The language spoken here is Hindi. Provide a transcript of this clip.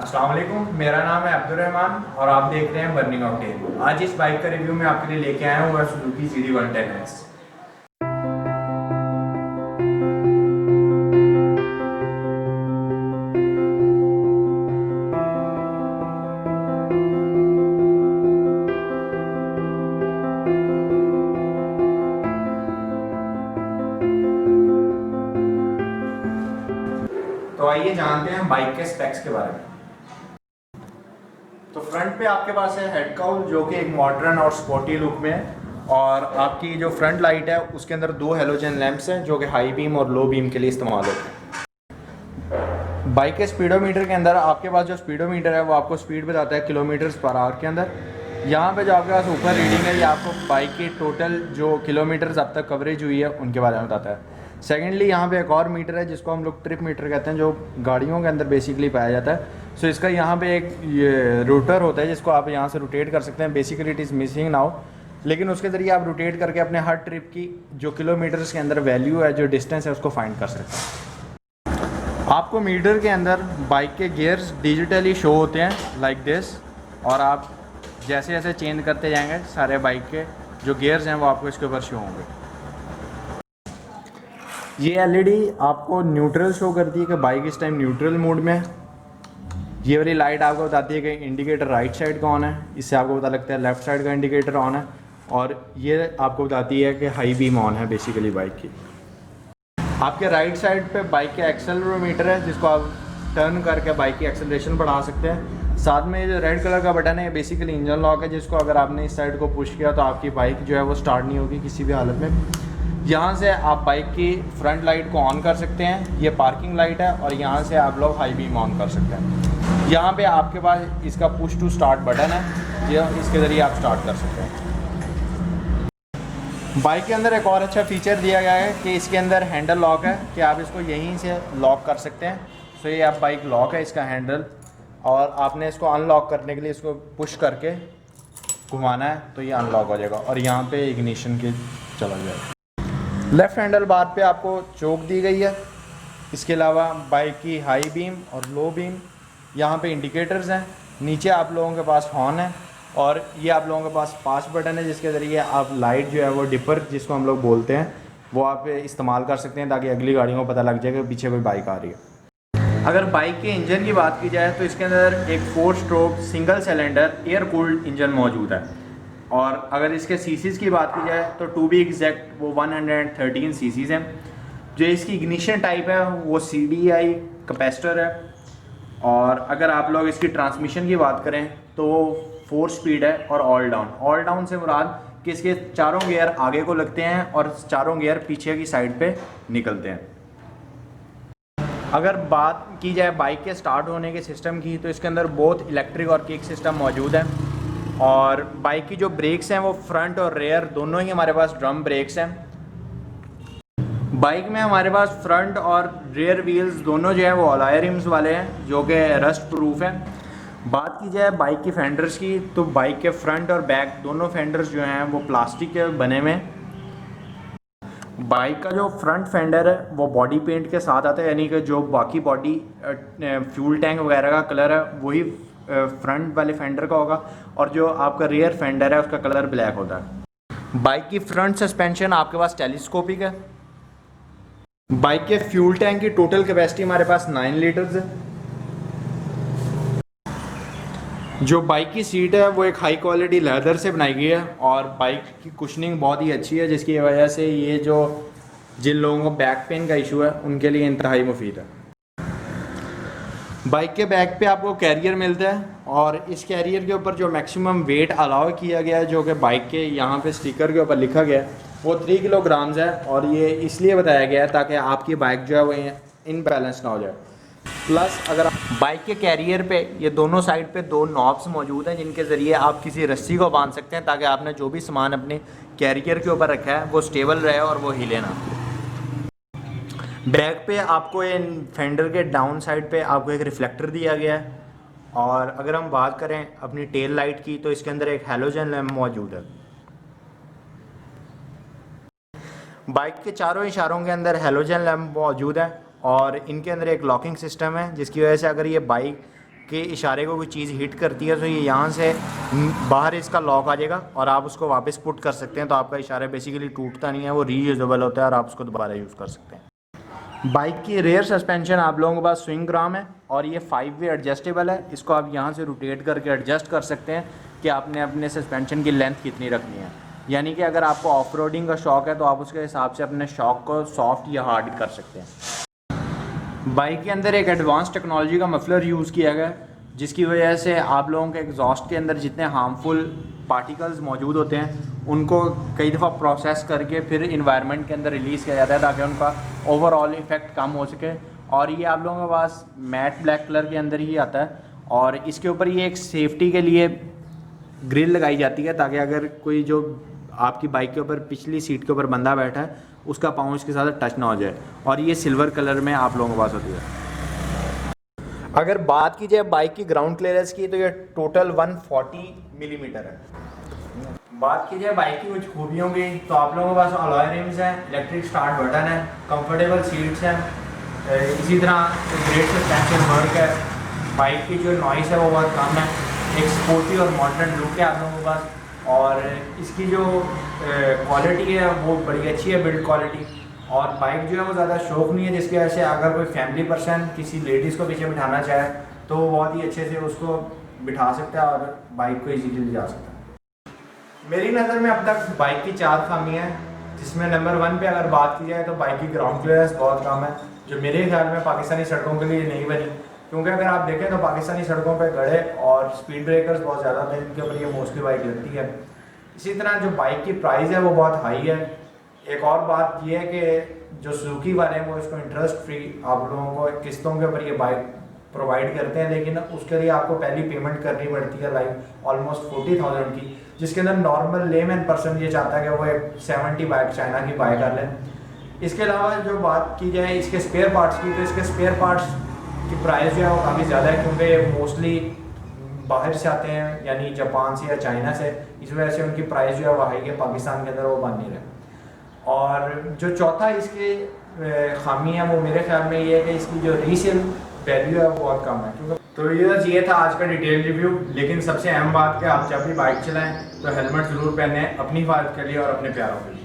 अस्सलाम वालेकुम, मेरा नाम है अब्दुर्रहमान और आप देख रहे हैं बर्निंग ऑक्टेन। आज इस बाइक का रिव्यू मैं आपके लिए लेके आया हूँ सुजुकी CD110S। तो आइए जानते हैं बाइक के स्पेक्स के बारे में। तो फ्रंट पे आपके पास है हेड काउल जो कि एक मॉडर्न और स्पोर्टी लुक में है, और आपकी जो फ्रंट लाइट है उसके अंदर दो हेलोजन लैंप्स हैं जो कि हाई बीम और लो बीम के लिए इस्तेमाल होते हैं। बाइक के स्पीडोमीटर के अंदर आपके पास जो स्पीडोमीटर है वो आपको स्पीड बताता है किलोमीटर्स पर आवर के अंदर। यहाँ पे जो आपके पास ऊपर रीडिंग है ये आपको बाइक की टोटल जो किलोमीटर्स अब तक कवरेज हुई है उनके बारे में बताता है। सेकेंडली यहाँ पे एक और मीटर है जिसको हम लोग ट्रिप मीटर कहते हैं, जो गाड़ियों के अंदर बेसिकली पाया जाता है। सो इसका यहाँ पे एक ये रोटर होता है जिसको आप यहाँ से रोटेट कर सकते हैं। Basically it is missing now, लेकिन उसके ज़रिए आप रोटेट करके अपने हर ट्रिप की जो किलोमीटर्स के अंदर वैल्यू है, जो डिस्टेंस है, उसको फाइंड कर सकते हैं। आपको मीटर के अंदर बाइक के गियर्स डिजिटली शो होते हैं लाइक दिस, और आप जैसे जैसे चेंज करते जाएंगे सारे बाइक के जो गियर्स हैं वो आपको इसके ऊपर शो होंगे। ये एलईडी आपको न्यूट्रल शो करती है कि बाइक इस टाइम न्यूट्रल मोड में है। ये वाली लाइट आपको बताती है कि इंडिकेटर राइट साइड का ऑन है, इससे आपको पता लगता है लेफ़्ट साइड का इंडिकेटर ऑन है, और ये आपको बताती है कि हाई बीम ऑन है बेसिकली बाइक की। आपके राइट साइड पे बाइक के एक्सेलरोमीटर है जिसको आप टर्न करके बाइक की एक्सेलरेशन बढ़ा सकते हैं। साथ में ये जो रेड कलर का बटन है बेसिकली इंजन लॉक है, जिसको अगर आपने इस साइड को पुश किया तो आपकी बाइक जो है वो स्टार्ट नहीं होगी किसी भी हालत में। यहाँ से आप बाइक की फ्रंट लाइट को ऑन कर सकते हैं, ये पार्किंग लाइट है, और यहाँ से आप लोग हाई बीम ऑन कर सकते हैं। यहाँ पे आपके पास इसका पुश टू स्टार्ट बटन है, ये इसके ज़रिए आप स्टार्ट कर सकते हैं। बाइक के अंदर एक और अच्छा फीचर दिया गया है कि इसके अंदर हैंडल लॉक है कि आप इसको यहीं से लॉक कर सकते हैं। सो ये आप बाइक लॉक है इसका हैंडल, और आपने इसको अनलॉक करने के लिए इसको पुश करके घुमाना है तो ये अनलॉक हो जाएगा, और यहाँ पे इग्निशन के चला जाएगा। लेफ़्ट हैंडल बार पे आपको चोक दी गई है। इसके अलावा बाइक की हाई बीम और लो बीम, यहाँ पे इंडिकेटर्स हैं। नीचे आप लोगों के पास हॉर्न है, और ये आप लोगों के पास पास बटन है जिसके ज़रिए आप लाइट जो है वो डिपर जिसको हम लोग बोलते हैं वो आप इस्तेमाल कर सकते हैं ताकि अगली गाड़ियों को पता लग जाए कि पीछे कोई बाइक आ रही है। अगर बाइक के इंजन की बात की जाए तो इसके अंदर एक 4 stroke single cylinder air cooled engine मौजूद है, और अगर इसके सीसीज़ की बात की जाए तो टू बी एग्जैक्ट वो 113 सीसीज़ हैं। जो इसकी इग्निशन टाइप है वो CDI कैपेसिटर है, और अगर आप लोग इसकी ट्रांसमिशन की बात करें तो वो 4 स्पीड है और ऑल डाउन। ऑल डाउन से मुराद कि इसके चारों गियर आगे को लगते हैं और चारों गियर पीछे की साइड पे निकलते हैं। अगर बात की जाए बाइक के स्टार्ट होने के सिस्टम की तो इसके अंदर बोथ इलेक्ट्रिक और किक सिस्टम मौजूद है, और बाइक की जो ब्रेक्स हैं वो फ्रंट और रेयर दोनों ही हमारे पास ड्रम ब्रेक्स हैं। बाइक में हमारे पास फ्रंट और रेयर व्हील्स दोनों जो है वो अलॉय रिम्स वाले हैं जो कि रस्ट प्रूफ हैं। बात की जाए बाइक की फेंडर्स की तो बाइक के फ्रंट और बैक दोनों फेंडर्स जो हैं वो प्लास्टिक के बने हुए हैं। बाइक का जो फ्रंट फेंडर है वो बॉडी पेंट के साथ आता है, यानी कि जो बाकी बॉडी फ्यूल टैंक वगैरह का कलर है वही फ्रंट वाले फेंडर का होगा, और जो आपका रियर फेंडर है उसका कलर ब्लैक होता है। बाइक की फ्रंट सस्पेंशन आपके पास टेलीस्कोपिक है। बाइक के फ्यूल टैंक की टोटल कैपेसिटी हमारे पास 9 लीटर्स है। जो बाइक की सीट है वो एक हाई क्वालिटी लेदर से बनाई गई है, और बाइक की कुशनिंग बहुत ही अच्छी है जिसकी वजह से ये जो जिन लोगों को बैक पेन का इशू है उनके लिए इंतहाई मुफीद है। बाइक के बैक पे आपको कैरियर मिलता है, और इस कैरियर के ऊपर जो मैक्सिमम वेट अलाउ किया गया है जो कि बाइक के यहाँ पे स्टिकर के ऊपर लिखा गया है वो 3 किलोग्राम्स है, और ये इसलिए बताया गया है ताकि आपकी बाइक जो है वो इनबैलेंस ना हो जाए। प्लस अगर बाइक के कैरियर पे ये दोनों साइड पे 2 नॉब्स मौजूद हैं जिनके ज़रिए आप किसी रस्सी को बांध सकते हैं ताकि आपने जो भी सामान अपने कैरियर के ऊपर रखा है वो स्टेबल रहे और वो हिले ना। बैक पे आपको ये फेंडर के डाउन साइड पे आपको एक रिफ्लेक्टर दिया गया है, और अगर हम बात करें अपनी टेल लाइट की तो इसके अंदर एक हैलोजन लैम्प मौजूद है। बाइक के चारों इशारों के अंदर हैलोजन लैम्प मौजूद है, और इनके अंदर एक लॉकिंग सिस्टम है जिसकी वजह से अगर ये बाइक के इशारे को कोई चीज़ हिट करती है तो ये यहाँ से बाहर इसका लॉक आ जाएगा और आप उसको वापस पुट कर सकते हैं। तो आपका इशारा बेसिकली टूटता नहीं है, वो रीयूजेबल होता है और आप उसको दोबारा यूज़ कर सकते हैं। बाइक की रेयर सस्पेंशन आप लोगों के पास स्विंग ग्राम है और ये 5 वे एडजस्टेबल है। इसको आप यहाँ से रोटेट करके एडजस्ट कर सकते हैं कि आपने अपने सस्पेंशन की लेंथ कितनी रखनी है। यानी कि अगर आपको ऑफ रोडिंग का शौक़ है तो आप उसके हिसाब से अपने शौक़ को सॉफ्ट या हार्ड कर सकते हैं। बाइक के अंदर एक एडवांस टेक्नोलॉजी का मफलर यूज़ किया गया है, जिसकी वजह से आप लोगों के एग्जॉस्ट के अंदर जितने हार्मफुल पार्टिकल्स मौजूद होते हैं उनको कई दफ़ा प्रोसेस करके फिर इन्वायरमेंट के अंदर रिलीज़ किया जाता है ताकि उनका ओवरऑल इफ़ेक्ट कम हो सके। और ये आप लोगों के पास मैट ब्लैक कलर के अंदर ही आता है और इसके ऊपर ये एक सेफ्टी के लिए ग्रिल लगाई जाती है ताकि अगर कोई जो आपकी बाइक के ऊपर पिछली सीट के ऊपर बंदा बैठा है उसका पाँव इसके साथ टच ना हो जाए। और ये सिल्वर कलर में आप लोगों के पास होती है। अगर बात की जाए बाइक की ग्राउंड क्लियरेंस की तो ये टोटल 140 मिलीमीटर है। बात की जाए बाइक की कुछ खूबियों की तो आप लोगों के पास अलॉय रिम्स हैं, इलेक्ट्रिक स्टार्ट बटन है, कंफर्टेबल सीट्स हैं, इसी तरह ग्रेट सस्पेंशन वर्क है। बाइक की जो नॉइस है वो बहुत कम है, एक स्पोर्टी और मॉडर्न लुक है आप लोगों के पास। और इसकी जो क्वालिटी है वो बड़ी अच्छी है, बिल्ड क्वालिटी। और बाइक जो है वो ज़्यादा शौक नहीं है, जिसकी वजह से अगर कोई फैमिली पर्सन किसी लेडीज़ को पीछे बिठाना चाहे तो वो बहुत ही अच्छे से उसको बिठा सकता है और बाइक को इजीली ले जा सकता है। मेरी नज़र में अब तक बाइक की 4 खामियाँ हैं, जिसमें नंबर 1 पे अगर बात की जाए तो बाइक की ग्राउंड क्लियरेंस बहुत कम है, जो मेरे ख्याल में पाकिस्तानी सड़कों के लिए नहीं बनी। क्योंकि अगर आप देखें तो पाकिस्तानी सड़कों पर गड्ढे और स्पीड ब्रेकर्स बहुत ज़्यादा थे, इनके ऊपर ये मोस्टली बाइक लगती है। इसी तरह जो बाइक की प्राइस है वो बहुत हाई है। एक और बात ये है कि जो सुजुकी वाले हैं वो इसको इंटरेस्ट फ्री आप लोगों को किस्तों के ऊपर ये बाइक प्रोवाइड करते हैं, लेकिन उसके लिए आपको पहली पेमेंट करनी पड़ती है लाइक ऑलमोस्ट 40,000 की, जिसके अंदर नॉर्मल लेमैन पर्सन ये चाहता है कि वो एक 70 बाइक चाइना की बाय कर लें। इसके अलावा जो बात की जाए इसके स्पेयर पार्ट्स की तो इसके स्पेयर पार्ट्स की प्राइस जो है वो काफ़ी ज़्यादा है, क्योंकि ये मोस्टली बाहर से आते हैं यानी जापान से या चाइना से, इस वजह से उनकी प्राइस जो है वो हाई है, पाकिस्तान के अंदर वो बन नहीं रहे। और जो चौथा इसके खामी है वो मेरे ख्याल में ये है कि इसकी जो रीसेल वैल्यू है वो बहुत कम है। क्योंकि तो ये था आज का डिटेल रिव्यू। लेकिन सबसे अहम बात कि आप जब भी बाइक चलाएं तो हेलमेट ज़रूर पहनें, अपनी हिफाजत के लिए और अपने प्यारों के लिए।